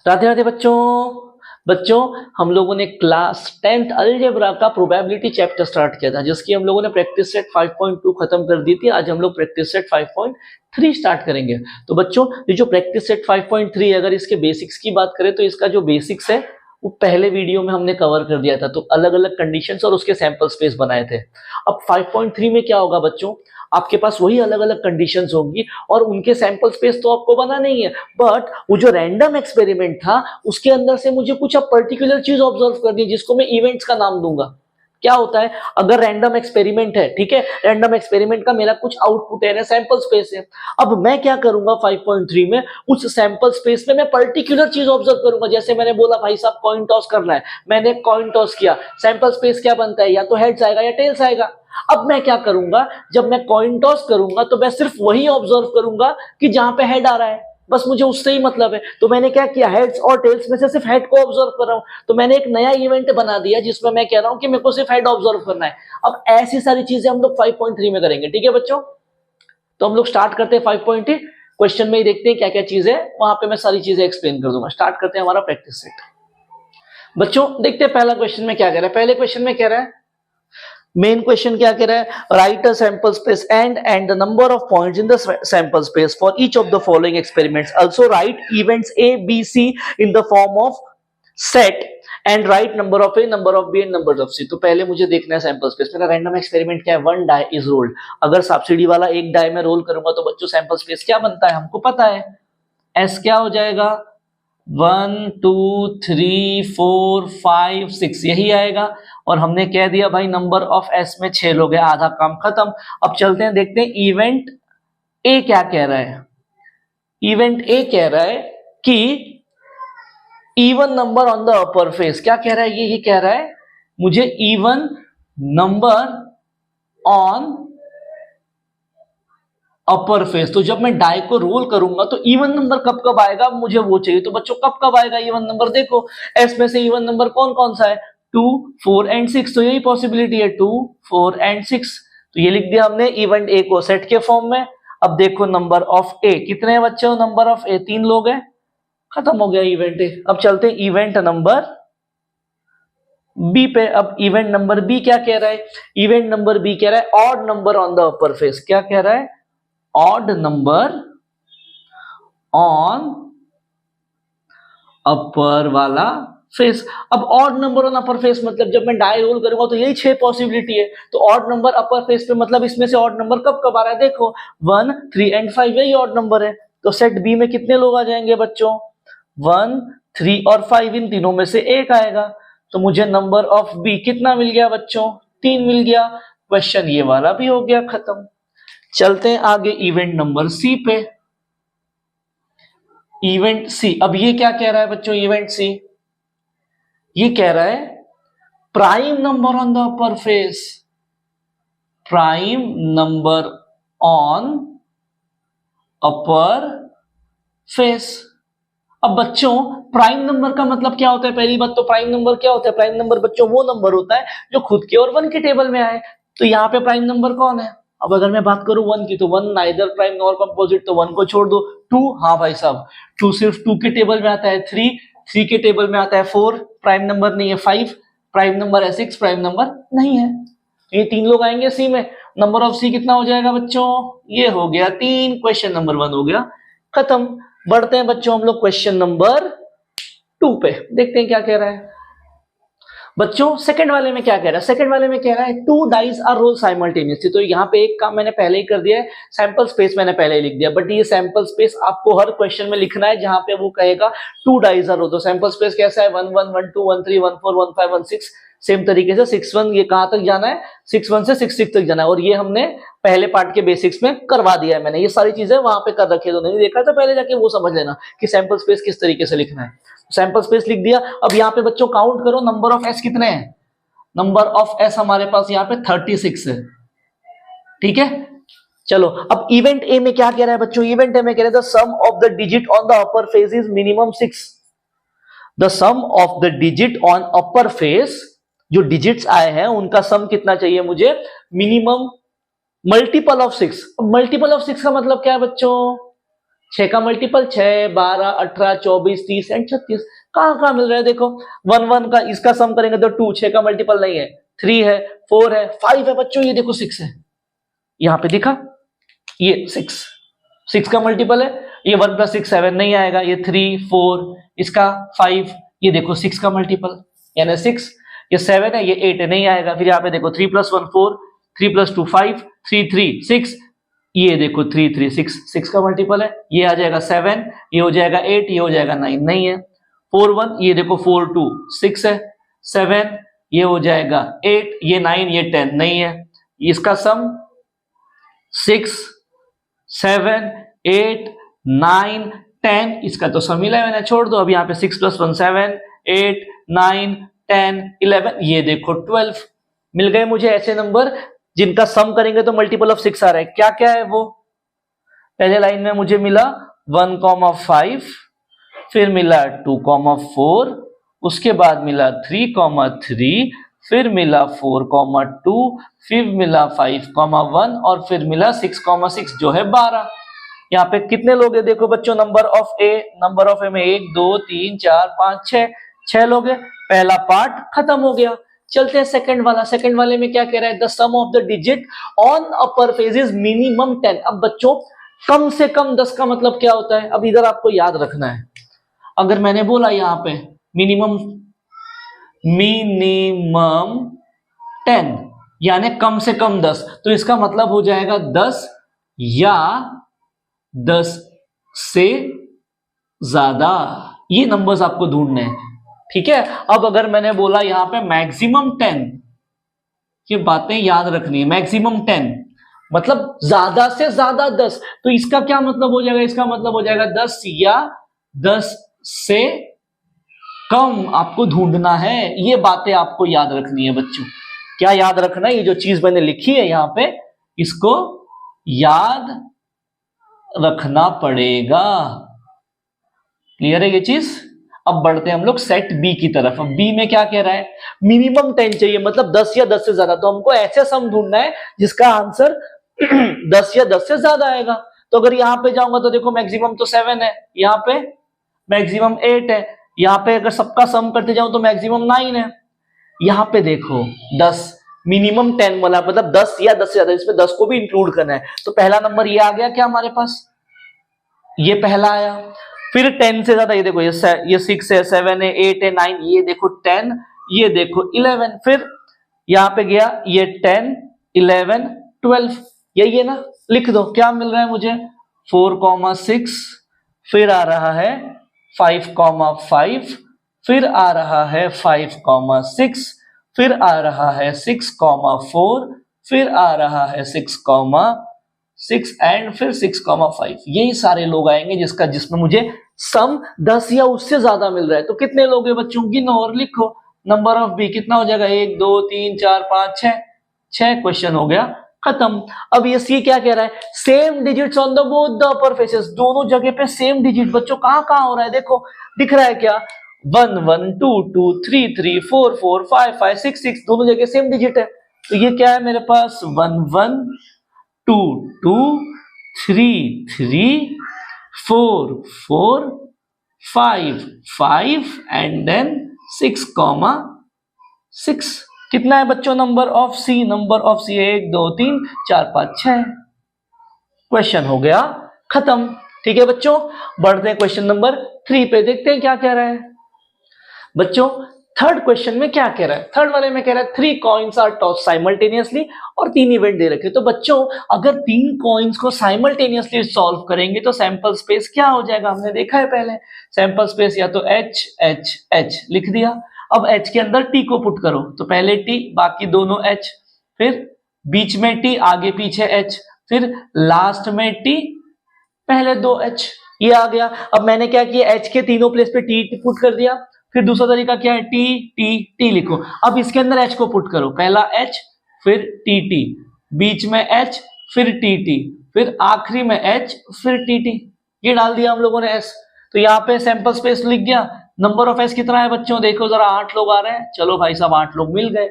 राधे राधे बच्चों। बच्चों, हम लोगों ने क्लास 10th अलजेब्रा का प्रोबेबिलिटी चैप्टर स्टार्ट किया था, जिसकी हम लोगों ने प्रैक्टिस सेट 5.2 खत्म कर दी थी। आज हम लोग प्रैक्टिस सेट 5.3 स्टार्ट करेंगे। तो बच्चों, ये जो प्रैक्टिस सेट 5.3 है, अगर इसके बेसिक्स की बात करें तो इसका जो बेसिक्स है वो पहले वीडियो में हमने कवर कर दिया था। तो अलग अलग कंडीशंस और उसके सैंपल स्पेस बनाए थे। अब 5.3 में क्या होगा बच्चों, आपके पास वही अलग अलग कंडीशंस होंगी और उनके सैंपल स्पेस तो आपको बना नहीं है, बट वो जो रैंडम एक्सपेरिमेंट था उसके अंदर से मुझे कुछ अब पर्टिकुलर चीज ऑब्जर्व करनी है, जिसको मैं इवेंट्स का नाम दूंगा। क्या होता है, अगर रैंडम एक्सपेरिमेंट है, ठीक है, रैंडम एक्सपेरिमेंट का मेरा कुछ आउटपुट है, सैंपल स्पेस है। अब मैं क्या करूंगा 5.3 में, उस सैंपल स्पेस में मैं पर्टिकुलर चीज ऑब्जर्व करूंगा। जैसे मैंने बोला भाई साहब कॉइन टॉस करना है, मैंने कॉइन टॉस किया, सैंपल स्पेस क्या बनता है, या तो हेड्स आएगा या टेल्स आएगा। अब मैं क्या करूंगा, जब मैं कॉइन टॉस करूंगा तो मैं सिर्फ वही ऑब्जर्व करूंगा कि जहां पे हेड आ रहा है, बस मुझे उससे ही मतलब है। तो मैंने क्या किया, हेड्स और टेल्स में से सिर्फ हेड को ऑब्जर्व कर रहा हूं। तो मैंने एक नया इवेंट बना दिया जिसमें मैं कह रहा हूं कि मेरे को सिर्फ हेड ऑब्जर्व करना है। अब ऐसी सारी चीजें हम लोग 5.3 में करेंगे, ठीक है बच्चों। तो हम लोग स्टार्ट करते हैं 5.3 क्वेश्चन में ही देखते हैं क्या क्या चीज है, वहां पे मैं सारी चीजें एक्सप्लेन कर दूंगा। स्टार्ट करते हैं हमारा प्रैक्टिस सेट। बच्चों देखते हैं पहला क्वेश्चन में क्या कह रहा है। पहले क्वेश्चन में कह रहा है, मेन क्वेश्चन क्या कह रहा है, write a sample space and the number of points in the sample space for each of the following experiments, also write events A B C in the form of set and write number of A, number of B and number of C. तो पहले मुझे देखना है sample space. मेरा random experiment क्या है, one die is rolled. अगर सब्सिडी वाला एक डाई में रोल करूंगा तो बच्चों सैंपल स्पेस क्या बनता है, हमको पता है, एस क्या हो जाएगा, 1 2 3 4 5 6 यही आएगा। और हमने कह दिया भाई नंबर ऑफ एस में 6 लोग हैं, आधा काम खत्म। अब चलते हैं देखते हैं इवेंट ए क्या कह रहा है। इवेंट ए कह रहा है कि even number on the upper face. क्या कह रहा है, ये ही कह रहा है मुझे even number on upper face. तो जब मैं डाई को रोल करूंगा तो इवन नंबर कब कब आएगा, मुझे वो चाहिए। तो बच्चों कब कब आएगा इवन नंबर, देखो एस में से इवन नंबर कौन कौन सा है, 2 4 एंड 6। तो यही पॉसिबिलिटी है, 2 4 एंड 6। तो ये लिख दिया हमने इवेंट ए को सेट के फॉर्म में। अब देखो नंबर ऑफ ए कितने हैं बच्चों, नंबर ऑफ ए 3 लोग हैं, खत्म हो गया इवेंट ए। अब चलते हैं इवेंट नंबर बी पे। अब इवेंट नंबर बी क्या कह रहा है, इवेंट नंबर बी कह रहा है odd number on the upper face. क्या कह रहा है, ऑड नंबर ऑन अपर वाला फेस। अब odd number on upper face मतलब जब मैं डाई रोल करूंगा तो यही 6 पॉसिबिलिटी है। तो ऑड नंबर अपर फेस पे मतलब इसमें से ऑड नंबर कब कब आ रहा है, देखो 1 3 एंड 5 यही ऑड नंबर है। तो सेट बी में कितने लोग आ जाएंगे बच्चों, 1 3 और 5, इन तीनों में से एक आएगा। तो मुझे नंबर ऑफ बी कितना मिल गया बच्चों, 3 मिल गया। क्वेश्चन ये वाला भी हो गया खत्म। चलते हैं आगे इवेंट नंबर सी पे। इवेंट सी, अब ये क्या कह रहा है बच्चों, इवेंट सी ये कह रहा है prime number on the upper face, prime number on upper face. अब बच्चों प्राइम नंबर का मतलब क्या होता है, पहली बात तो प्राइम नंबर क्या होता है, प्राइम नंबर बच्चों वो नंबर होता है जो खुद के और 1 के टेबल में आए। तो यहाँ पे प्राइम नंबर कौन है, अब अगर मैं बात करूं 1 की तो 1 नाइदर प्राइम नॉर कंपोजिट, तो 1 को छोड़ दो। 2, हाँ भाई साहब 2 सिर्फ 2 के टेबल में आता है। 3 के टेबल में आता है। 4 प्राइम नंबर नहीं है। 5 प्राइम नंबर है। 6 प्राइम नंबर नहीं है। ये 3 लोग आएंगे सी में। नंबर ऑफ सी कितना हो जाएगा बच्चों, ये हो गया 3। क्वेश्चन नंबर 1 हो गया खत्म। बढ़ते हैं बच्चों हम लोग क्वेश्चन नंबर 2 पे, देखते हैं क्या कह रहा है बच्चों। सेकंड वाले में क्या कह रहा है, सेकंड वाले में कह रहा है 2 डाइस आर रोल साइमल्टेनियसली। तो यहाँ पे एक काम मैंने पहले ही कर दिया है, सैंपल स्पेस मैंने पहले ही लिख दिया, बट ये सैंपल स्पेस आपको हर क्वेश्चन में लिखना है जहां पे वो कहेगा 2 डाइस आर रोल। तो सैंपल स्पेस कैसा है, 1 1 1 2 1 3 1 4 1 5 1 6। सेम तरीके से 6 1 ये कहां तक जाना है, 6 1 से 6 6 तक जाना है। और ये हमने पहले पार्ट के बेसिक्स में करवा दिया है, मैंने ये सारी चीजें वहां पे कर रखी है। तो नहीं देखा तो पहले जाके वो समझ लेना कि सैंपल स्पेस किस तरीके से लिखना है। सैंपल स्पेस लिख दिया। अब यहाँ पे बच्चों काउंट करो नंबर ऑफ एस कितने हैं, नंबर ऑफ एस हमारे पास यहाँ पे 36 है, ठीक है। चलो अब इवेंट ए में क्या कह रहा है बच्चों, इवेंट ए में कह रहा है the sum of the digit on the upper face is minimum 6। The sum of the digit on upper face, जो डिजिट्स आए हैं उनका सम कितना चाहिए मुझे, मिनिमम मल्टीपल ऑफ 6। अब मल्टीपल ऑफ 6 का मतलब क्या है बच्चों, 6 का मल्टीपल 6, 12, 18, 24, 30 एंड 36। कहां कहां मिल रहा है देखो, 1 1 का इसका सम करेंगे तो 2, 6 का मल्टीपल नहीं है, 3 है, 4 है, 5 है बच्चों, ये देखो 6 है, यहां पे दिखा, ये 6 का मल्टीपल है, ये 1 + 6 7 नहीं आएगा, ये 3 4, इसका 5, ये देखो 6 का मल्टीपल यानी 6, ये 7 है, ये 8 है, नहीं आएगा। फिर यहाँ पे देखो 3 + 1 4, 3 + 2 5, 3 3 6, ये देखो 3 3 6, 6 का मल्टीपल है, ये आ जाएगा 7, ये हो जाएगा 8, ये हो जाएगा 9, नहीं है। 4 1, ये देखो 4 2 6 है, 7, ये हो जाएगा 8, ये 9, ये 10, नहीं है। इसका सम 6 7 8 9 10, इसका तो सम 11 है, छोड़ दो। अब यहाँ पे 6 + 1 7, 8 9 10 11, ये देखो 12। मिल गए मुझे ऐसे नंबर जिनका सम करेंगे तो मल्टीपल ऑफ 6 आ रहा है। क्या क्या है वो? पहले लाइन में मुझे मिला 1,5, फिर मिला 2,4, उसके बाद मिला 3,3, फिर मिला 4,2, फिर मिला 5,1 और फिर मिला 6,6 जो है 12। यहाँ पे कितने लोग हैं देखो बच्चों, नंबर ऑफ ए में 1 2 3 4 5 6 लोग हैं। पहला पार्ट खत्म हो गया। चलते हैं सेकंड वाला। सेकंड वाले में क्या कह रहा है? The sum of the digit on upper face is minimum 10। अब बच्चों कम से कम 10 का मतलब क्या होता है? अब इधर आपको याद रखना है। अगर मैंने बोला यहाँ पे मिनिमम 10 यानी कम से कम 10, तो इसका मतलब हो जाएगा 10 या 10 से ज्यादा। ये नंबर्स आपको ढूंढने हैं, ठीक है। अब अगर मैंने बोला यहां पे मैक्सिमम 10, ये बातें याद रखनी है। मैक्सिमम 10 मतलब ज्यादा से ज्यादा 10, तो इसका क्या मतलब हो जाएगा? इसका मतलब हो जाएगा 10 या 10 से कम आपको ढूंढना है। ये बातें आपको याद रखनी है बच्चों। क्या याद रखना है? ये जो चीज मैंने लिखी है यहां पे, इसको याद रखना पड़ेगा। क्लियर है ये चीज? अब बढ़ते हैं हम लोग सेट बी की तरफ। अब बी में क्या कह रहा है? मिनिमम 10 चाहिए, मतलब 10 या 10 से ज्यादा। तो हमको ऐसे सम ढूंढना है जिसका आंसर 10 या 10 से ज्यादा आएगा। तो अगर यहां पे जाऊंगा तो देखो मैक्सिमम तो 7 है, यहां पे मैक्सिमम 8 है, यहां पे अगर सबका सम करते जाऊं तो मैक्सिमम 9 है। यहां पे देखो 10, मिनिमम 10 वाला मतलब 10 या 10 से ज्यादा, इसमें 10 को भी इंक्लूड करना है। तो पहला नंबर ये आ गया क्या हमारे पास? ये पहला आया। फिर 10 से ज्यादा, ये देखो ये 6 है, 7 है, 8 है, 9, ये देखो 10, ये देखो 11। फिर यहां पे गया ये 10 11 12, यही है ना? लिख दो क्या मिल रहा है मुझे? 4,6, फिर आ रहा है 5,5, फिर आ रहा है 5,6, फिर आ रहा है 6,4, फिर आ रहा है 6,6 एंड फिर 6,5। यही सारे लोग आएंगे जिसमें मुझे सम 10 या उससे ज्यादा मिल रहा है। तो कितने लोग हैं बच्चों? गिनो और लिखो। नंबर ऑफ बी कितना हो जाएगा? 1 2 3 4 5 6 क्वेश्चन हो गया खत्म। अब ये सी क्या कह रहा है? Same digits on the both the upper faces. दोनों जगह पे सेम डिजिट बच्चों कहां कहां हो रहा है? देखो दिख रहा है क्या? 1 1 2 2 3 3 4 4 5 5 6 6, दोनों जगह सेम डिजिट है। तो ये क्या है मेरे पास? 1 1 2 2 3 3 4 4 5 5 एंड देन 6,6। कितना है बच्चों number of C? Number of C 1 2 3 4 5 6। Question हो गया खत्म। ठीक है बच्चों, बढ़ते हैं क्वेश्चन नंबर 3 पे। देखते हैं क्या कह रहा है बच्चों। थर्ड क्वेश्चन में क्या कह रहा है? थर्ड वाले में कह रहा है 3 कॉइन्स आर टॉस साइमल्टेनियसली, और 3 इवेंट दे रखे। तो बच्चों अगर 3 कॉइन्स को साइमल्टेनियसली सॉल्व करेंगे तो सैंपल स्पेस क्या हो जाएगा? हमने देखा है पहले। सैंपल स्पेस या तो एच एच एच लिख दिया। अब एच के अंदर टी को पुट करो, तो पहले टी बाकी दोनों एच, फिर बीच में टी आगे पीछे एच, फिर लास्ट में टी पहले 2 एच। ये आ गया। अब मैंने क्या किया? एच के तीनों प्लेस पे टी पुट कर दिया। फिर दूसरा तरीका क्या है? टी टी टी लिखो। अब इसके अंदर एच को पुट करो, पहला एच फिर टी टी, बीच में एच फिर टी टी, फिर आखिरी में एच फिर टी टी। ये डाल दिया हम लोगों ने एस। तो यहाँ पे सैंपल स्पेस लिख गया। नंबर ऑफ एस कितना है बच्चों? देखो जरा 8 लोग आ रहे हैं। चलो भाई साहब 8 लोग मिल गए।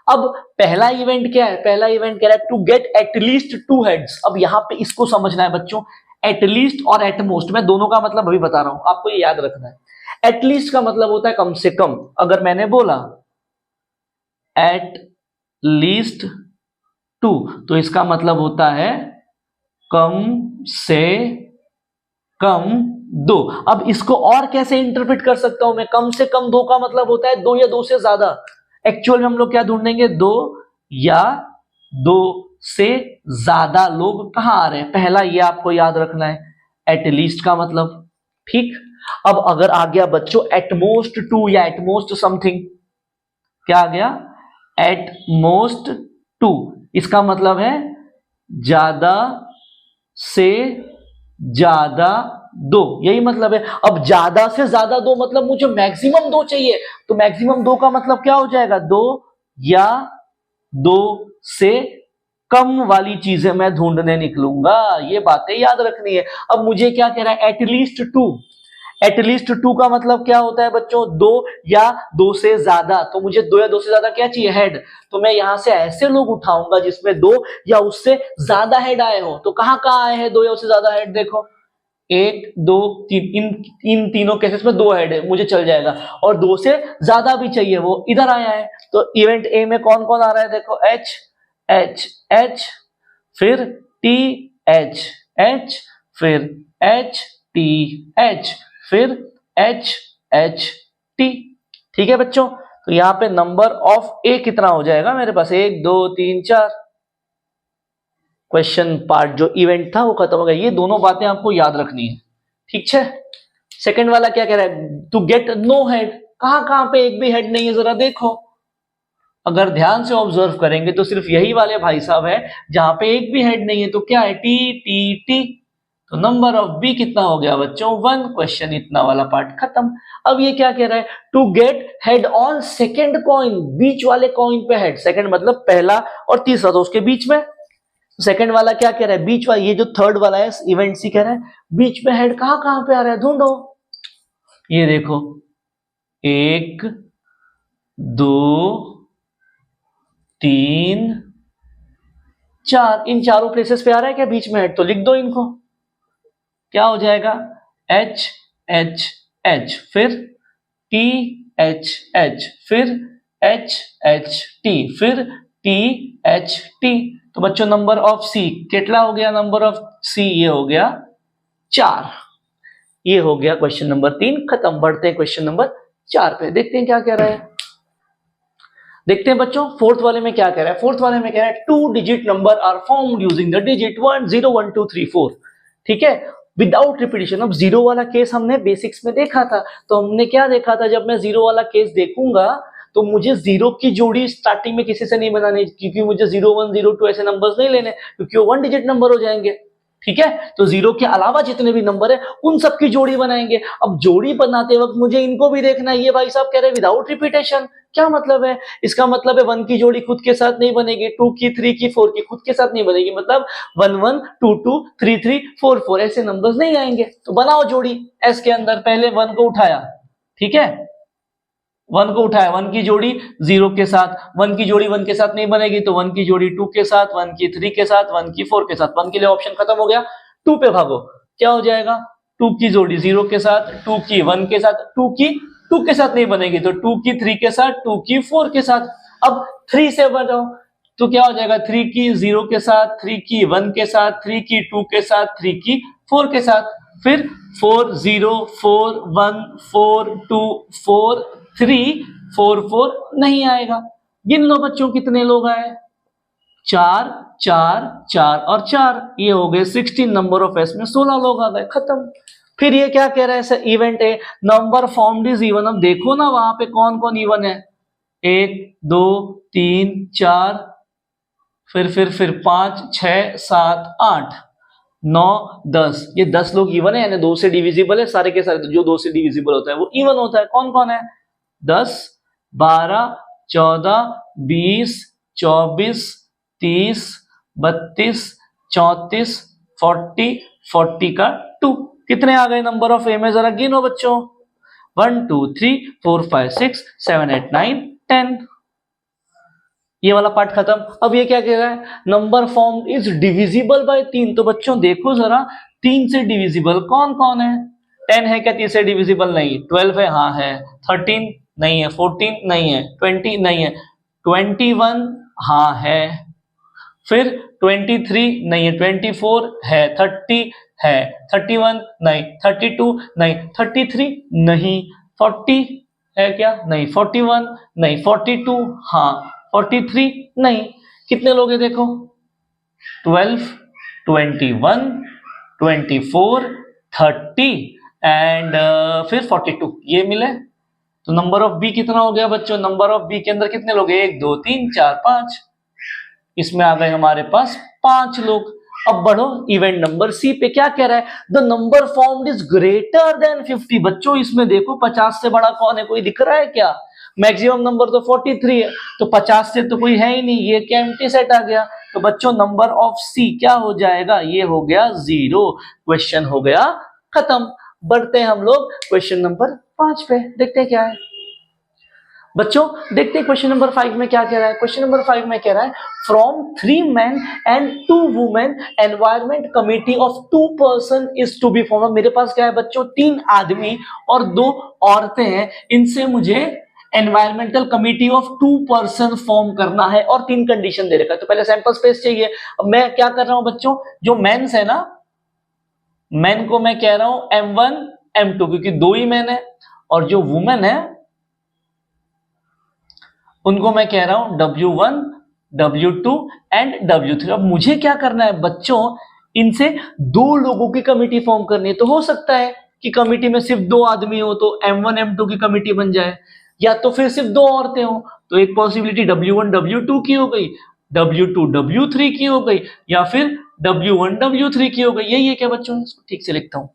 अब पहला इवेंट क्या है? पहला इवेंट कह रहा है टू गेट एटलीस्ट 2 हेड्स। अब यहाँ पे इसको समझना है बच्चों। एटलीस्ट और एटमोस्ट, मैं दोनों का मतलब अभी बता रहा हूं, आपको ये याद रखना है। एटलीस्ट का मतलब होता है कम से कम, अगर मैंने बोला एट लीस्ट 2 तो इसका मतलब होता है कम से कम 2। अब इसको और कैसे इंटरप्रेट कर सकता हूं मैं, कम से कम 2 का मतलब होता है 2 या 2 से ज्यादा। एक्चुअल में हम लोग क्या ढूंढेंगे, 2 या 2 से ज्यादा लोग कहां आ रहे हैं, पहला ये आपको याद रखना है एटलीस्ट का मतलब। ठीक, अब अगर आ गया बच्चों एटमोस्ट 2 या एटमोस्ट समथिंग, क्या आ गया एटमोस्ट 2, इसका मतलब है ज्यादा से ज्यादा 2, यही मतलब है। अब ज्यादा से ज्यादा 2 मतलब मुझे मैक्सिमम 2 चाहिए, तो मैक्सिमम 2 का मतलब क्या हो जाएगा, 2 या 2 से कम वाली चीजें मैं ढूंढने निकलूंगा, ये बातें याद रखनी है। अब मुझे क्या कह रहा है एटलीस्ट 2, एटलीस्ट 2 का मतलब क्या होता है बच्चों, 2 या 2 से ज्यादा, तो मुझे 2 या 2 से ज्यादा क्या चाहिए, हेड। तो मैं यहां से ऐसे लोग उठाऊंगा जिसमें 2 या उससे ज्यादा हेड आए हो। तो कहां कहां आए हैं 2 या उससे ज्यादा हेड, देखो 1 2 3, इन तीनों केसेस में 2 हेड है, मुझे चल जाएगा। और 2 से ज्यादा भी चाहिए, वो इधर आया है। तो इवेंट ए में कौन कौन आ रहा है, देखो एच एच एच, फिर टी एच एच, फिर एच टी एच, फिर एच एच टी। ठीक है बच्चों, तो यहां पे नंबर ऑफ ए कितना हो जाएगा मेरे पास, 1 2 3 4। क्वेश्चन पार्ट जो इवेंट था वो खत्म हो गया। ये दोनों बातें आपको याद रखनी है, ठीक है। सेकंड वाला क्या कह रहा है, टू गेट नो हेड, कहां कहां पे एक भी हेड नहीं है, जरा देखो। अगर ध्यान से ऑब्जर्व करेंगे तो सिर्फ यही वाले भाई साहब है जहां पे एक भी हेड नहीं है, तो क्या है टी टी टी। तो नंबर ऑफ बी कितना हो गया बच्चों, 1। क्वेश्चन इतना वाला पार्ट खत्म। अब ये क्या कह रहा है, to get head on second coin, बीच वाले कॉइन पे हेड, सेकंड मतलब पहला और तीसरा, तो उसके बीच में। सेकंड वाला क्या कह रहा है, बीच वाला, ये जो थर्ड वाला है इवेंट सी कह रहा है बीच में हेड कहां कहां पे आ रहा है, ढूंढो। ये देखो 1 2 3 4, इन चारों प्लेसेस पे आ रहा है क्या बीच में हेड, तो लिख दो इनको। क्या हो जाएगा एच एच एच, फिर टी एच एच, फिर एच एच टी, फिर टी एच टी। तो बच्चों नंबर ऑफ सी कितना हो गया, नंबर ऑफ सी ये हो गया 4। ये हो गया क्वेश्चन नंबर 3 खत्म। बढ़ते हैं क्वेश्चन नंबर 4 पे, देखते हैं क्या कह रहा है। देखते हैं बच्चों फोर्थ वाले में क्या कह रहा है। फोर्थ वाले में कह रहा है 2 digit number are formed using the digit 1 0 1 2 3 4। ठीक है, विदाउट रिपीटिशन। अब जीरो वाला केस हमने बेसिक्स में देखा था, तो हमने क्या देखा था, जब मैं जीरो वाला केस देखूंगा तो मुझे जीरो की जोड़ी स्टार्टिंग में किसी से नहीं बनानी, क्योंकि मुझे 0 1 0 2 ऐसे नंबर्स नहीं लेने, क्योंकि वो 1 डिजिट नंबर हो जाएंगे। ठीक है, तो जीरो के अलावा जितने भी नंबर है उन सब की जोड़ी बनाएंगे। अब जोड़ी बनाते वक्त मुझे इनको भी देखना है। ये भाई साहब कह रहे हैं विदाउट रिपीटेशन, क्या मतलब है, इसका मतलब है 1 की जोड़ी खुद के साथ नहीं बनेगी, 2 की 3 की 4 की खुद के साथ नहीं बनेगी, मतलब 1 1 2 2 3 3 4 4 ऐसे नंबर्स नहीं आएंगे। तो बनाओ जोड़ी एस के अंदर, पहले 1 को उठाया, ठीक है 1 को उठाया, 1 की जोड़ी 0 के साथ, 1 की जोड़ी 1 के साथ नहीं बनेगी तो 1 की जोड़ी 2 के साथ, 1 की 3 के साथ, 1 की 4 के साथ। 1 के लिए ऑप्शन खत्म हो गया, 2 पे भागो, क्या हो जाएगा 2 की जोड़ी 0 के साथ, 2 की 1 के साथ, 2 की 2 के साथ नहीं बनेगी तो 2 की 3 के साथ, 2 की 4 के साथ। अब 3 से बढ़ाओ तो क्या हो जाएगा 3 की 0 के साथ, 3 की 1 के साथ, 3 की 2 के साथ, 3 की 4 के साथ, फिर 4 0 4 1 4 2 4 3 4 4 नहीं आएगा। गिन लो बच्चों कितने लोग आए, 4 4 4 और 4, ये हो गए 16। नंबर ऑफ एस में 16 लोग आ गए, खत्म। फिर ये क्या कह रहा है sir, event A number formed is even. अब देखो ना वहां पे कौन कौन इवन है, 1 2 3 4, फिर 5 6 7 8 9 10, ये 10 लोग इवन है, यानी 2 से डिविजिबल है, सारे के सारे जो 2 से डिविजिबल होता है वो इवन होता है। कौन कौन है, 10 12 14 20 24 30 32 34 40 40 का 2, कितने आ गए नंबर ऑफ ए में, जरा गिनो बच्चों, 1 2 3 4 5 6 7 8 9 10। ये वाला पार्ट खत्म। अब ये क्या कह रहा है, number form is divisible by 3। तो बच्चों देखो जरा 3 से डिविजिबल कौन कौन है? 10 है क्या 3 से डिविजिबल? नहीं। 12 है, हाँ है। 13 नहीं है। 14 नहीं है। 20 नहीं है। 21 हाँ है। फिर 23 नहीं है। 24 है। 30 है। 31 नहीं। 32 नहीं। 33 नहीं। 40 है क्या? नहीं। 41 नहीं। 42 हाँ। 43 नहीं। कितने लोग हैं देखो? 12, 21, 24, 30 एंड फिर 42 ये मिले। तो नंबर ऑफ बी कितना हो गया बच्चों? नंबर ऑफ बी के अंदर कितने लोग हैं? 1 2 3 4 5। इसमें आ गए हमारे पास 5 लोग। अब बढ़ो इवेंट नंबर सी पे। क्या कह रहा है? The number formed is greater then 50। बच्चों इसमें देखो 50 से बड़ा कौन है? कोई दिख रहा है क्या? मैक्सिमम नंबर तो 43 है, तो 50 से तो कोई है ही नहीं। ये क्या एम्प्टी सेट आ गया? तो बच्चों नंबर ऑफ सी क्या हो जाएगा? ये हो गया 0। क्वेश्चन हो गया खत्म। बढ़ते हैं हम लोग क्वेश्चन नंबर 5 पे। देखते हैं क्या है बच्चों। देखते हैं क्वेश्चन नंबर 5 में क्या कह रहा है। क्वेश्चन नंबर 5 में कह रहा है from 3 men and 2 women environment committee of 2 person is to be form. मेरे पास क्या है बच्चों? 3 आदमी और 2 औरतें हैं। इनसे मुझे environmental committee of 2 person form करना है और 3 कंडीशन दे रखा है। तो पहले सैंपल स्पेस चाहिए। अब मैं क्या कर रहा हूं बच्चों? जो मेंस है ना, मेन को मैं कह रहा हूं M1 M2 क्योंकि 2 ही मेन है, और जो वुमेन है उनको मैं कह रहा हूं W1 W2 एंड W3। अब मुझे क्या करना है बच्चों? इनसे 2 लोगों की कमिटी फॉर्म करनी है। तो हो सकता है कि कमिटी में सिर्फ 2 आदमी हो तो M1 M2 की कमिटी बन जाए, या तो फिर सिर्फ 2 औरतें हो तो एक पॉसिबिलिटी W1 W2 की हो गई, W2 W3 की हो गई, या फिर W1 W3 की हो गई। यही है क्या बच्चों? इसको ठीक से लिखता हूं।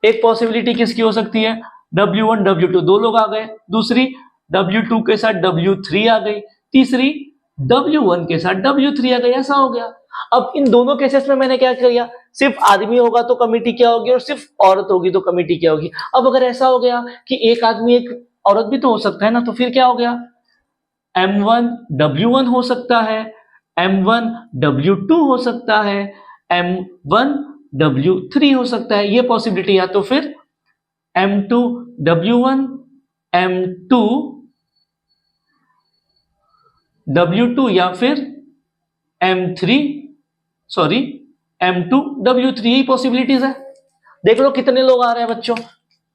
एक पॉसिबिलिटी किसकी हो सकती है? W1 W2 2 लोग आ गए, दूसरी W2 के साथ W3 आ गई, तीसरी W1 के साथ W3 आ गई। ऐसा हो गया। अब इन दोनों केसेस में मैंने क्या किया? सिर्फ आदमी होगा तो कमिटी क्या होगी, और सिर्फ औरत होगी तो कमिटी क्या होगी। अब अगर ऐसा हो गया कि एक आदमी एक औरत भी तो हो सकता है ना, तो फिर क्या हो गया? M1 W1 हो सकता है, M1 W2 हो सकता है, M1 W3 हो सकता है। ये पॉसिबिलिटी, या तो फिर M2 W1 M2 W2 या फिर M2 W3, यही पॉसिबिलिटीज है। देख लो कितने लोग आ रहे हैं बच्चों।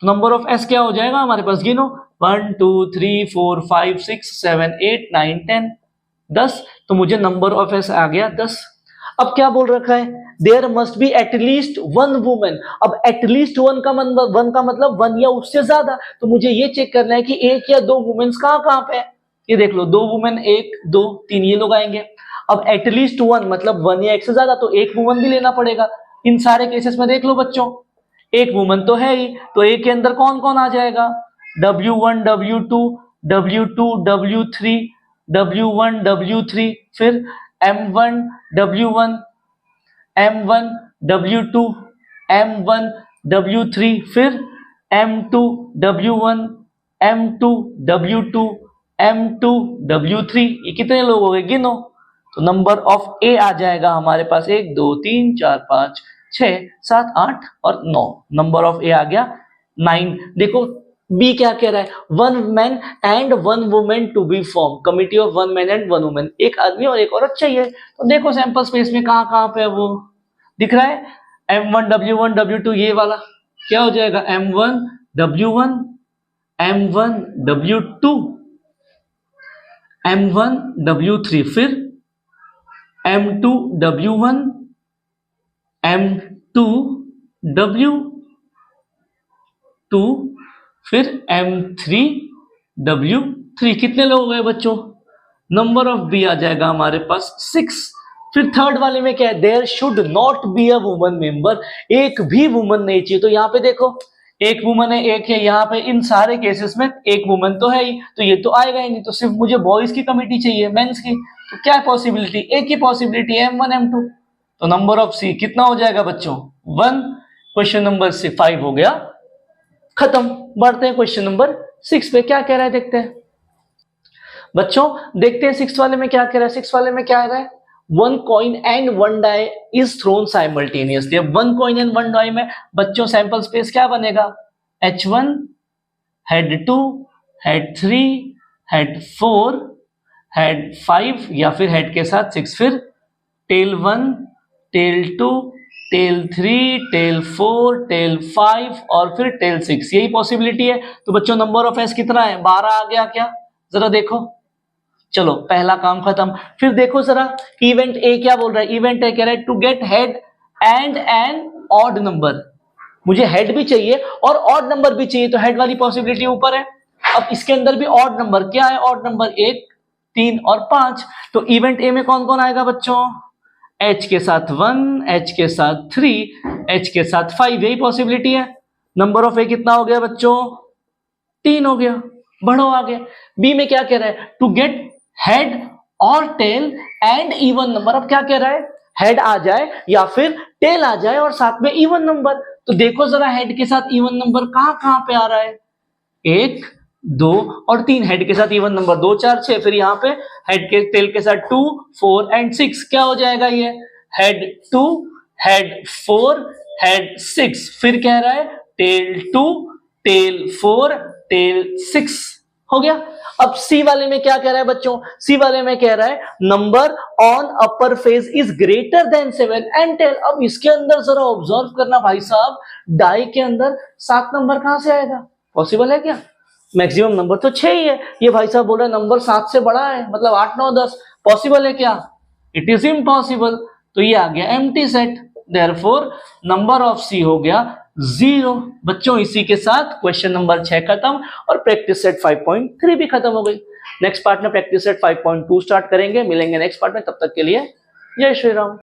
नंबर ऑफ एस क्या हो जाएगा हमारे पास? गिनो 1 2 3 4 5 6 7 8 9 10 10। तो मुझे नंबर ऑफ एस आ गया 10। अब क्या बोल रखा है? There must be at least 1 women. अब एटलीस्ट 1 का मतलब 1 या उससे ज्यादा। तो मुझे ये चेक करना है कि 1 या 2 वुमेन्स कहां पे है। ये देख लो 2 वुमेन, 1 2 3 ये लोग आएंगे। अब एटलीस्ट 1 मतलब 1 या 1 से ज्यादा, तो 1 वुमन भी लेना पड़ेगा। इन सारे केसेस में देख लो बच्चों, 1 वुमन तो है ही, तो 1 के अंदर कौन कौन आ जाएगा? W1 W2 W2 W3 W1 W3, फिर M1 W1 M1 W2 M1 W3, फिर M2 W1 M2 W2 M2 W3। ये कितने लोग हो गए? गिनो। तो नंबर ऑफ ए आ जाएगा हमारे पास 1 2 3 4 5 6 7 8 और 9। नंबर ऑफ ए आ गया 9। देखो बी क्या कह रहा है? 1 man and 1 women to be form, committee of 1 man and 1 women. एक आदमी और एक औरत चाहिए। तो देखो सैंपल स्पेस में कहां कहां पे वो दिख रहा है? M1 W1 W2, ये वाला क्या हो जाएगा? M1 W1 M1 W2 M1 W3, फिर M2 W1 M2 W2, फिर M3 W3। कितने लोग हो गए बच्चों? नंबर ऑफ बी आ जाएगा हमारे पास 6। फिर थर्ड वाले में क्या है? There should not be a woman member. एक भी वुमन नहीं चाहिए। तो यहाँ पे देखो एक वुमन है, एक है, यहाँ पे इन सारे केसेस में एक वुमन तो है ही, तो ये तो आएगा ही नहीं। तो सिर्फ मुझे बॉयज की कमिटी चाहिए, मेंस की। तो क्या पॉसिबिलिटी? एक ही पॉसिबिलिटी है, M1 M2। तो नंबर ऑफ सी कितना हो जाएगा बच्चों? 1। क्वेश्चन नंबर 5 हो गया खत्म। बढ़ते हैं क्वेश्चन नंबर 6 पे। क्या कह रहा है देखते हैं बच्चों। देखते हैं 6 वाले में क्या कह रहा है। 6 वाले में क्या आ रहा है? 1 coin and 1 die is thrown simultaneously। अब 1 coin and 1 die में बच्चों सैंपल स्पेस क्या बनेगा, H1 head 2 head 3 head 4 head 5 या फिर हेड के साथ 6, फिर tail 1 tail 2 tail 3 tail 4 tail 5 और फिर टेल 6, यही पॉसिबिलिटी है। तो बच्चों नंबर ऑफ एस कितना है, 12 आ गया क्या, जरा देखो। चलो पहला काम खत्म। फिर देखो जरा इवेंट ए क्या बोल रहा है, इवेंट ए कह रहा है to get head and an odd number, मुझे हेड भी चाहिए और ऑड नंबर भी चाहिए, तो हेड वाली पॉसिबिलिटी ऊपर है। अब इसके अंदर भी ऑड नंबर, क्या है ऑड नंबर, 1 3 और 5। तो इवेंट ए में कौन कौन आएगा बच्चों, H के साथ 1, H के साथ 3, H के साथ 5, यही पॉसिबिलिटी है। नंबर ऑफ ए कितना हो गया बच्चों, 3 हो गया, बढ़ो आगे। बी में क्या कह रहा है, टू गेट हेड और टेल एंड इवन नंबर। अब क्या कह रहा है, हेड आ जाए या फिर टेल आ जाए और साथ में इवन नंबर। तो देखो जरा हेड के साथ इवन नंबर कहां कहां पे आ रहा है, 1 2 और 3, हेड के साथ इवन नंबर 2 4 6, फिर यहाँ पे हेड के टेल के साथ 2 4 एंड 6, क्या हो जाएगा ये, हेड 2 हेड 4 हेड 6, फिर कह रहा है टेल 2 टेल 4 टेल 6, हो गया। अब सी वाले में क्या कह रहा है बच्चों, सी वाले में कह रहा है number on upper face is greater than 7 and tail. अब इसके अंदर जरा ऑब्जर्व करना भाई साहब, डाई के अंदर 7 नंबर कहां से आएगा, पॉसिबल है क्या, मैक्सिमम नंबर तो 6 ही है। ये भाई साहब बोल रहे हैं नंबर 7 से बड़ा है, मतलब 8 9 10, पॉसिबल है क्या, इट इज इम्पॉसिबल। तो ये आ गया empty set, therefore number of C हो गया 0। बच्चों इसी के साथ क्वेश्चन नंबर 6 खत्म और प्रैक्टिस सेट 5.3 भी खत्म हो गई। नेक्स्ट पार्ट में प्रैक्टिस सेट 5.2 स्टार्ट करेंगे, मिलेंगे नेक्स्ट पार्ट में, तब तक के लिए जय श्री राम।